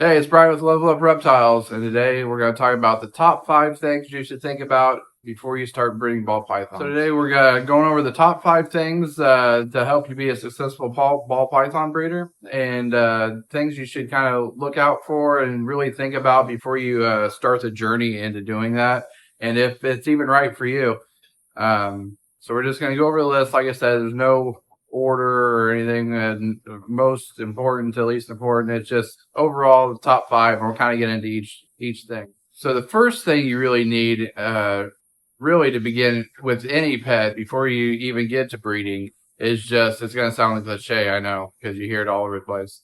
Hey, it's Brian with Level Up Reptiles, and today we're going to talk about the top 5 things you should think about before you start breeding ball pythons. So today we're going over the top 5 things to help you be a successful ball python breeder, and things you should kind of look out for and really think about before you start the journey into doing that, and if it's even right for you. So we're just going to go over the list. Like I said, there's no order or anything most important to least important. It's just overall the top 5, and we'll kind of get into each thing. So the first thing you really need really to begin with any pet before you even get to breeding is just, it's going to sound like cliche, I know, because you hear it all over the place,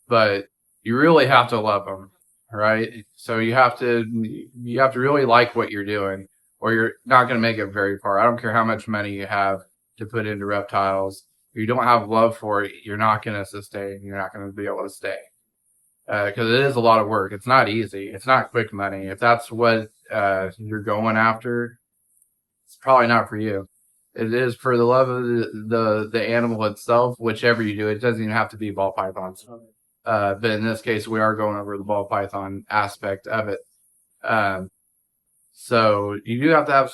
but you really have to love them, right? So you have to really like what you're doing, or you're not going to make it very far. I don't care how much money you have to put into reptiles. If you don't have love for it, you're not going to sustain. You're not going to be able to stay. Because it is a lot of work. It's not easy. It's not quick money. If that's what you're going after, it's probably not for you. It is for the love of the animal itself, whichever you do. It doesn't even have to be ball pythons. But in this case, we are going over the ball python aspect of it. So you do have to have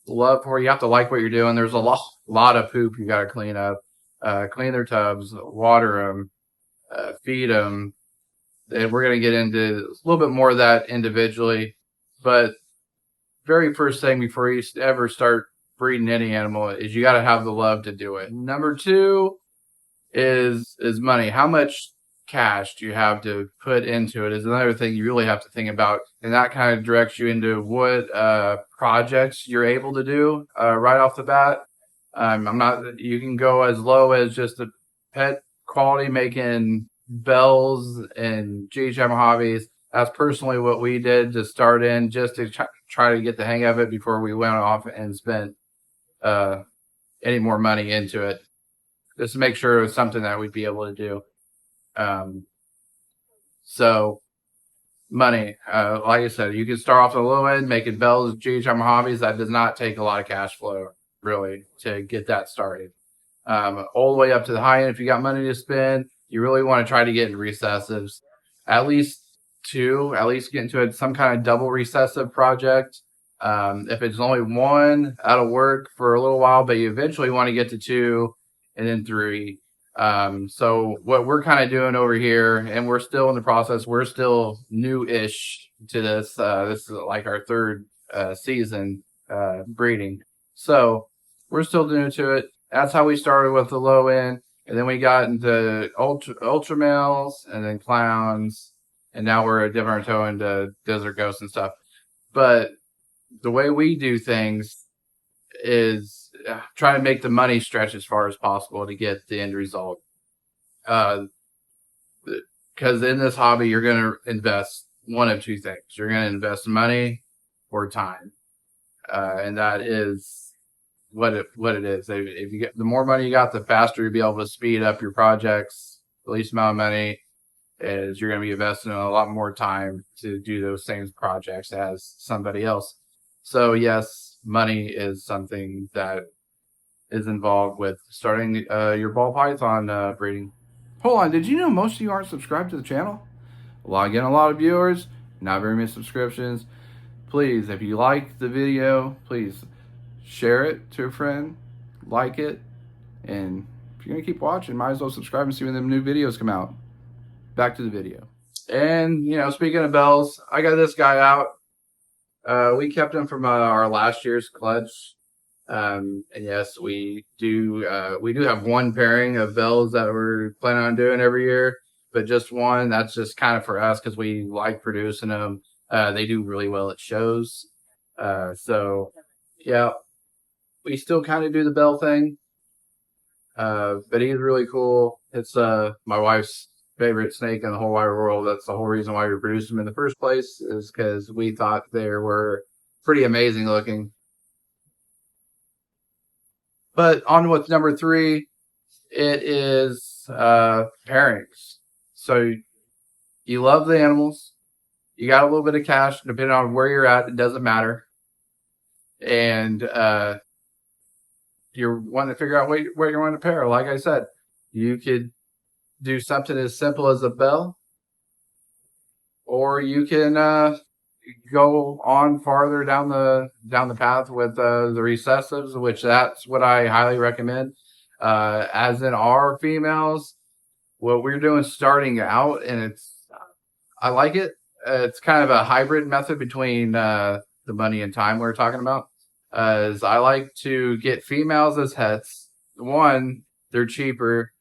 love for it. You have to like what you're doing. There's a lot of poop you got to clean up. Clean their tubs, water them, feed them. And we're going to get into a little bit more of that individually. But very first thing before you ever start breeding any animal is you got to have the love to do it. Number 2 is money. How much cash do you have to put into it is another thing you really have to think about. And that kind of directs you into what projects you're able to do right off the bat. You can go as low as just a pet quality, making bells and GHM hobbies. That's personally what we did to start in, just to try to get the hang of it before we went off and spent any more money into it, just to make sure it was something that we'd be able to do. So money, like I said, you can start off the low end, making bells, GHM hobbies. That does not take a lot of cash flow, really, to get that started. All the way up to the high end, if you got money to spend, you really want to try to get into recessives. At least get into some kind of double recessive project. If it's only 1, that'll work for a little while, but you eventually want to get to 2 and then 3. So what we're kind of doing over here, and we're still in the process, we're still new-ish to this. This is like our 3rd season breeding. So we're still new to it. That's how we started with the low end. And then we got into ultra males and then clowns. And now we're dipping our toe into desert ghosts and stuff. But the way we do things is try to make the money stretch as far as possible to get the end result. Because in this hobby, you're going to invest one of 2 things. You're going to invest money or time. And that is what it is. If you get the more money you got, the faster you'll be able to speed up your projects. The least amount of money is you're going to be investing in a lot more time to do those same projects as somebody else. So yes, money is something that is involved with starting your ball python breeding. Hold on, did you know most of you aren't subscribed to the channel? Again, a lot of viewers, not very many subscriptions. Please, if you like the video, please share it to a friend, like it, and if you're going to keep watching, might as well subscribe and see when the new videos come out. Back to the video. And, speaking of bells, I got this guy out. We kept him from our last year's clutch. And yes, we do have 1 pairing of bells that we're planning on doing every year, but just 1. That's just kind of for us because we like producing them. They do really well at shows. So yeah, we still kind of do the bell thing. But he's really cool. It's my wife's favorite snake in the whole wide world. That's the whole reason why we produced them in the first place, is because we thought they were pretty amazing looking. But on with number 3, it is pairings. So you love the animals. You got a little bit of cash, depending on where you're at. It doesn't matter. And you're wanting to figure out where you want to pair. Like I said, you could do something as simple as a bell, or you can go on farther down the path with the recessives, which that's what I highly recommend. As in our females, what we're doing starting out, and I like it. It's kind of a hybrid method between the money and time we are talking about. Is I like to get females as hets. One, they're cheaper,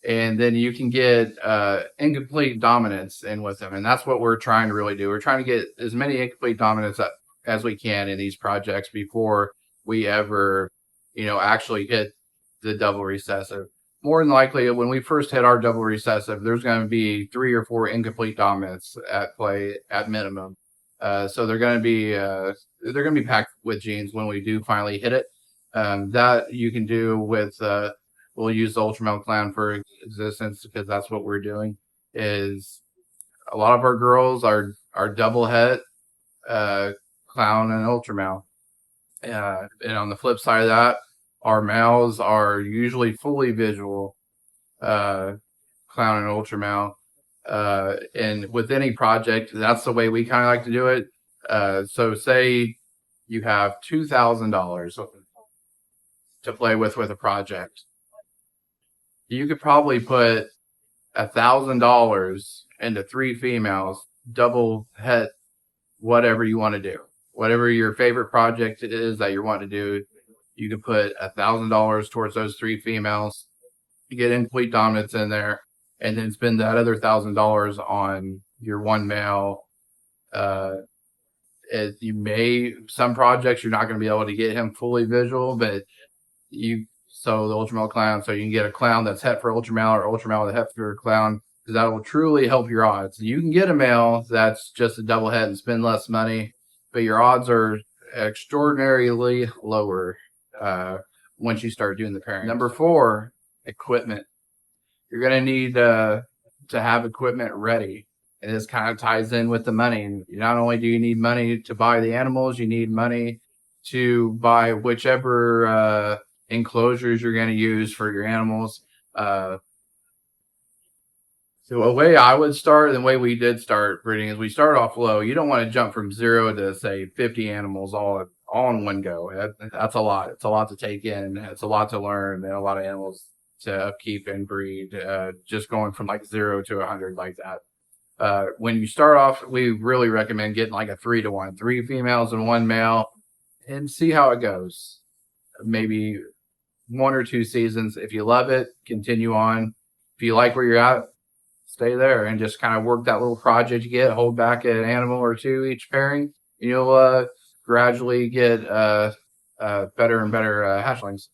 and then you can get incomplete dominance in with them, and that's what we're trying to really do. We're trying to get as many incomplete dominance as we can in these projects before we ever, actually hit the double recessive. More than likely, when we first hit our double recessive, there's going to be 3 or 4 incomplete dominants at play at minimum. So they're going to be packed with genes when we do finally hit it. That you can do with we'll use the ultramale clown for existence because that's what we're doing. Is a lot of our girls are double het clown and ultramale, and on the flip side of that, our males are usually fully visual clown and ultramale. And with any project, that's the way we kind of like to do it. So say you have $2,000 to play with a project. You could probably put $1,000 into 3 females, double het, whatever you want to do. Whatever your favorite project it is that you want to do, you can put $1,000 towards those 3 females, you get incomplete dominance in there, and then spend that other $1,000 on your one male. Some projects you're not going to be able to get him fully visual, but so the ultramale clown, so you can get a clown that's het for ultramale or ultramale that's het for clown, because that will truly help your odds. You can get a male that's just a double het and spend less money, but your odds are extraordinarily lower once you start doing the pairing. Number 4, equipment. You're going to need to have equipment ready. And this kind of ties in with the money. Not only do you need money to buy the animals, you need money to buy whichever enclosures you're going to use for your animals. So the way I would start and the way we did start breeding is we start off low. You don't want to jump from 0 to, say, 50 animals all in one go. That's a lot. It's a lot to take in. It's a lot to learn and a lot of animals to upkeep and breed, just going from like 0 to 100 like that. When you start off, we really recommend getting like a 3-to-1, 3 females and 1 male, and see how it goes. Maybe 1 or 2 seasons. If you love it, continue on. If you like where you're at, stay there and just kind of work that little project you get. Hold back an animal or 2 each pairing, and you'll gradually get better and better hatchlings.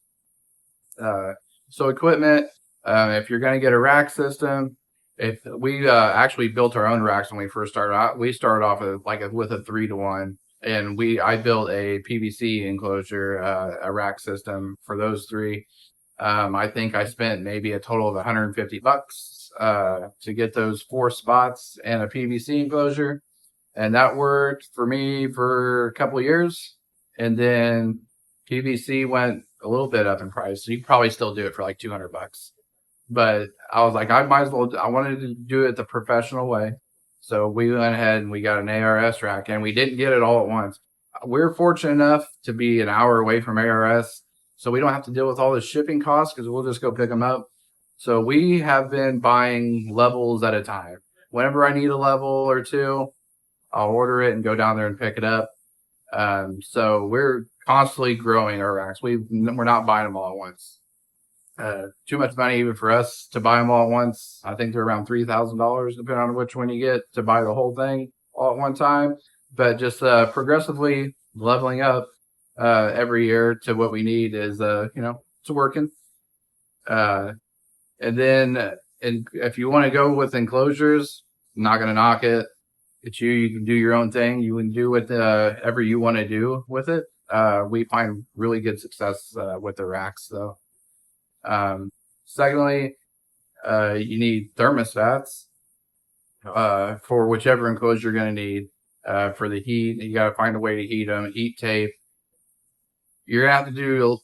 So equipment, if you're going to get a rack system, if we actually built our own racks when we first started out, we started off with a 3-to-1, and I built a PVC enclosure, a rack system for those 3. I think I spent maybe a total of $150 to get those 4 spots and a PVC enclosure, and that worked for me for a couple of years. And then PVC went a little bit up in price, so you could probably still do it for like $200. But I was like, I might as well. I wanted to do it the professional way, so we went ahead and we got an ARS rack, and we didn't get it all at once. We're fortunate enough to be an hour away from ARS, so we don't have to deal with all the shipping costs because we'll just go pick them up. So we have been buying levels at a time. Whenever I need a level or 2, I'll order it and go down there and pick it up. So we're constantly growing our racks. We're not buying them all at once. Too much money even for us to buy them all at once. I think they're around $3,000 depending on which one you get to buy the whole thing all at one time. But just progressively leveling up every year to what we need is it's working. And then if you want to go with enclosures, I'm not gonna knock it. It's you. You can do your own thing. You can do whatever you want to do with it. We find really good success with the racks, though. Secondly, you need thermostats for whichever enclosure you're going to need. For the heat, you got to find a way to heat them. Heat tape. You're going to have to do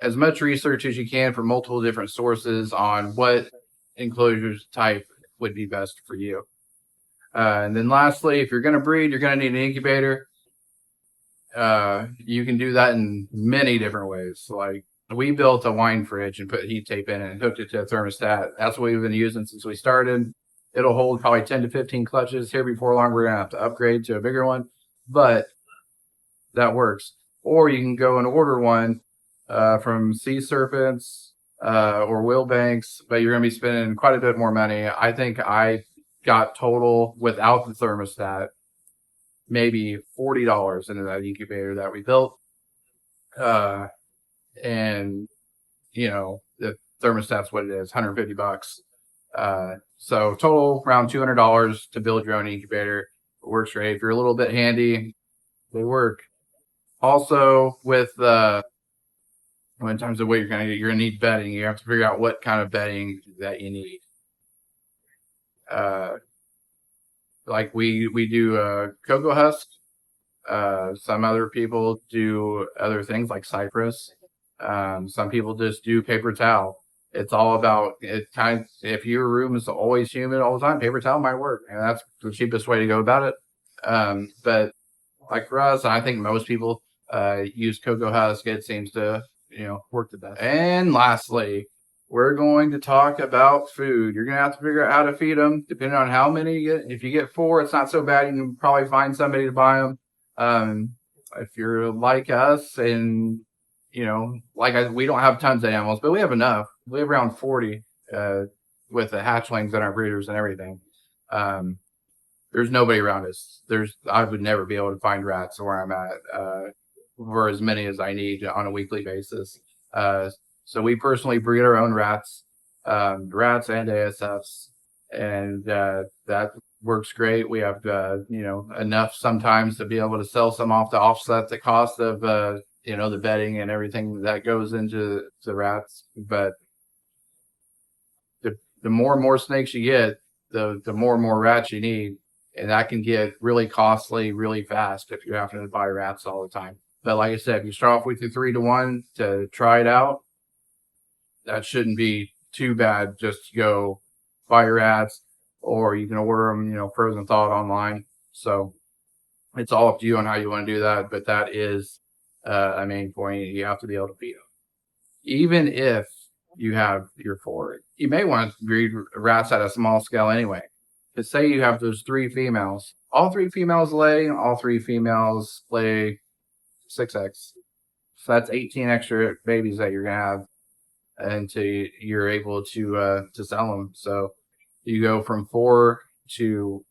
as much research as you can from multiple different sources on what enclosures type would be best for you. And then lastly, if you're going to breed, you're going to need an incubator. You can do that in many different ways. Like we built a wine fridge and put heat tape in it and hooked it to a thermostat. That's what we've been using since we started. It'll hold probably 10 to 15 clutches. Here before long, we're going to have to upgrade to a bigger one, but that works. Or you can go and order one from Sea Serpents or Willbanks, but you're going to be spending quite a bit more money. I think I got total without the thermostat maybe $40 into that incubator that we built. And you know, the thermostat's what it is, $150. So total around $200 to build your own incubator. It works great. If you're a little bit handy, they work. Also with in terms of what you're gonna need bedding, you have to figure out what kind of bedding that you need. Like we do cocoa husk. Some other people do other things like cypress. Some people just do paper towel. It's all about it. Kind of, if your room is always humid all the time, paper towel might work, and that's the cheapest way to go about it. But like for us, I think most people use cocoa husk. It seems to work the best. And lastly, we're going to talk about food. You're going to have to figure out how to feed them, depending on how many you get. If you get 4, it's not so bad. You can probably find somebody to buy them. If you're like us and, we don't have tons of animals, but we have enough. We have around 40 with the hatchlings and our breeders and everything. There's nobody around us. I would never be able to find rats where I'm at for as many as I need on a weekly basis. So we personally breed our own rats and ASFs, and that works great. We have enough sometimes to be able to sell some off to offset the cost of the bedding and everything that goes into the rats. But the more and more snakes you get, the more and more rats you need, and that can get really costly really fast if you're having to buy rats all the time. But like I said, if you start off with your 3-to-1 to try it out, that shouldn't be too bad. Just go buy your rats, or you can order them, frozen thawed online. So it's all up to you on how you want to do that. But that is a main point. You have to be able to feed them. Even if you have your 4, you may want to breed rats at a small scale anyway. But say you have those 3 females. All 3 females lay, all 3 females lay 6 eggs. So that's 18 extra babies that you're going to have until you're able to sell them. So you go from 4 to,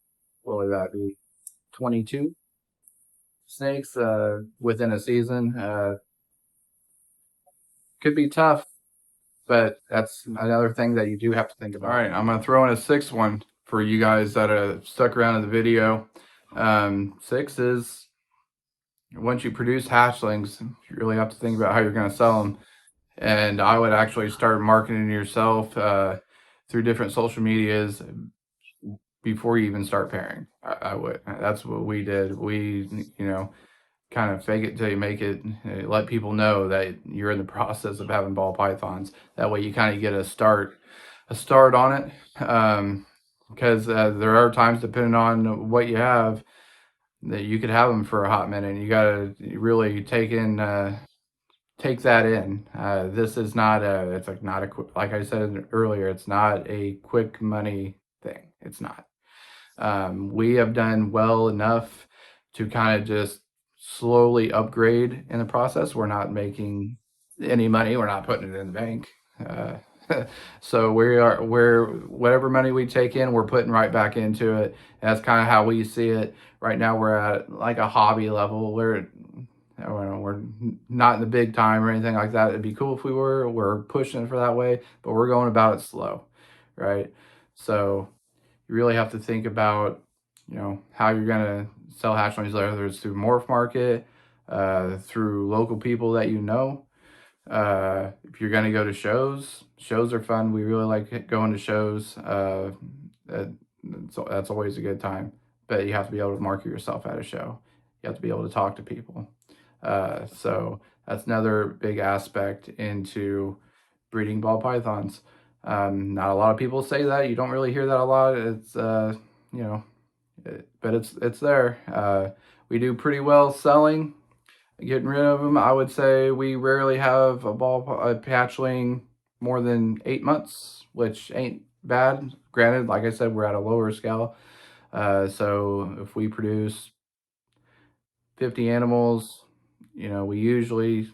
what would that be, 22 snakes within a season. Could be tough, but that's another thing that you do have to think about. All right, I'm going to throw in a 6th one for you guys that have stuck around in the video. 6 is, once you produce hatchlings, you really have to think about how you're going to sell them. And I would actually start marketing yourself through different social medias before you even start pairing. I would. That's what we did. We, kind of fake it till you make it. Let people know that you're in the process of having ball pythons. That way you kind of get a start on it. Because there are times, depending on what you have, that you could have them for a hot minute. You got to really take that in. This is not it's like not a quick, like I said earlier, it's not a quick money thing. It's not. We have done well enough to kind of just slowly upgrade in the process. We're not making any money. We're not putting it in the bank. So we're whatever money we take in, we're putting right back into it. That's kind of how we see it. Right now we're at like a hobby level. We're not in the big time or anything like that. It'd be cool if we were. We're pushing for that way, but we're going about it slow, right? So you really have to think about, how you're going to sell hatchlings, whether it's through Morph Market, through local people that you know. If you're going to go to shows are fun. We really like going to shows. That's always a good time, but you have to be able to market yourself at a show. You have to be able to talk to people. So that's another big aspect into breeding ball pythons. Not a lot of people say that. You don't really hear that a lot. It's, but it's there. We do pretty well selling, getting rid of them. I would say we rarely have a hatchling more than 8 months, which ain't bad. Granted, like I said, we're at a lower scale. So if we produce 50 animals, we usually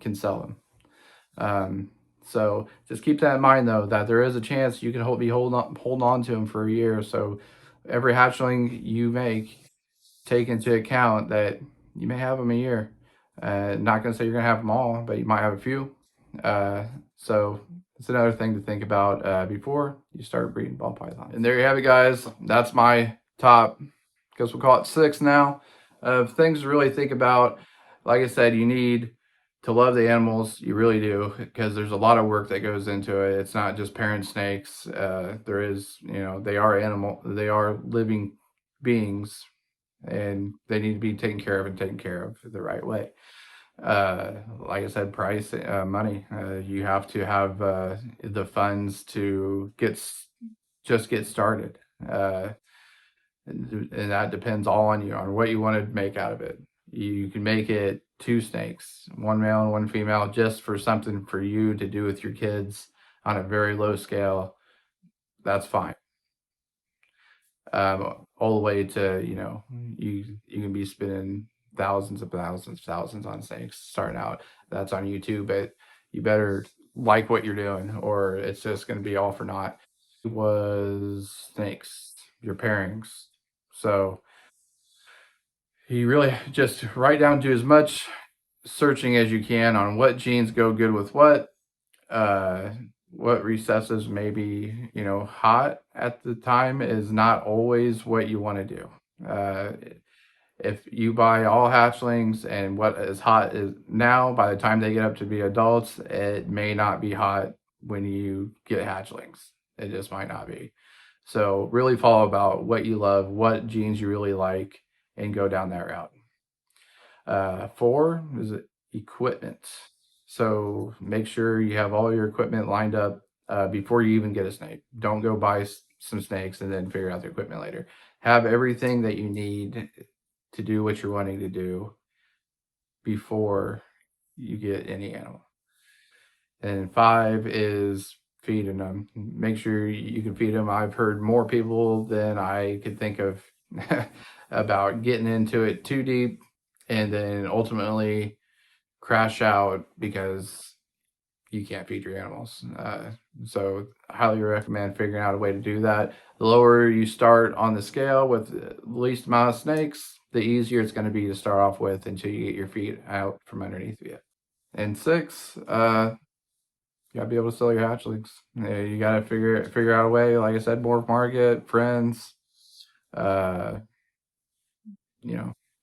can sell them. So just keep that in mind, though, that there is a chance you can be holding on to them for a year. So every hatchling you make, take into account that you may have them a year. Not going to say you're going to have them all, but you might have a few. So it's another thing to think about before you start breeding ball pythons. And there you have it, guys. That's my top, because we'll call it 6 now, of things to really think about. Like I said, you need to love the animals. You really do, because there's a lot of work that goes into it. It's not just parent snakes. There is, they are living beings, and they need to be taken care of and taken care of the right way. Like I said, price, money. You have to have the funds to just get started. And that depends all on you, on what you want to make out of it. You can make it 2 snakes, 1 male and 1 female, just for something for you to do with your kids on a very low scale. That's fine. All the way to, you can be spending thousands on snakes starting out. That's on YouTube, but you better like what you're doing, or it's just going to be all for naught. Was snakes, your pairings. So you really just write down, do as much searching as you can on what genes go good with what recessives may be, hot at the time is not always what you want to do. If you buy all hatchlings and what is hot is now, by the time they get up to be adults, it may not be hot when you get hatchlings. It just might not be. So really follow about what you love, what genes you really like, and go down that route. 4 is equipment. So make sure you have all your equipment lined up before you even get a snake. Don't go buy some snakes and then figure out the equipment later. Have everything that you need to do what you're wanting to do before you get any animal. And 5 is feeding them. Make sure you can feed them. I've heard more people than I could think of about getting into it too deep and then ultimately crash out because you can't feed your animals. So I highly recommend figuring out a way to do that. The lower you start on the scale with the least amount of snakes, the easier it's going to be to start off with until you get your feet out from underneath you. And 6, you gotta be able to sell your hatchlings. You gotta figure out a way. Like I said, more market, friends.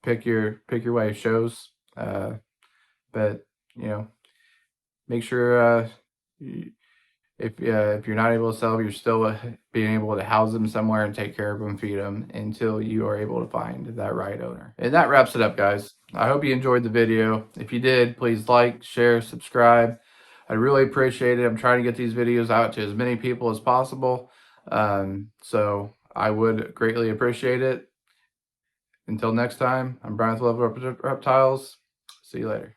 Pick your way. Shows. But make sure if you're not able to sell them, you're still being able to house them somewhere and take care of them, feed them until you are able to find that right owner. And that wraps it up, guys. I hope you enjoyed the video. If you did, please like, share, subscribe. I really appreciate it. I'm trying to get these videos out to as many people as possible. So I would greatly appreciate it. Until next time, I'm Brian with Love Reptiles. See you later.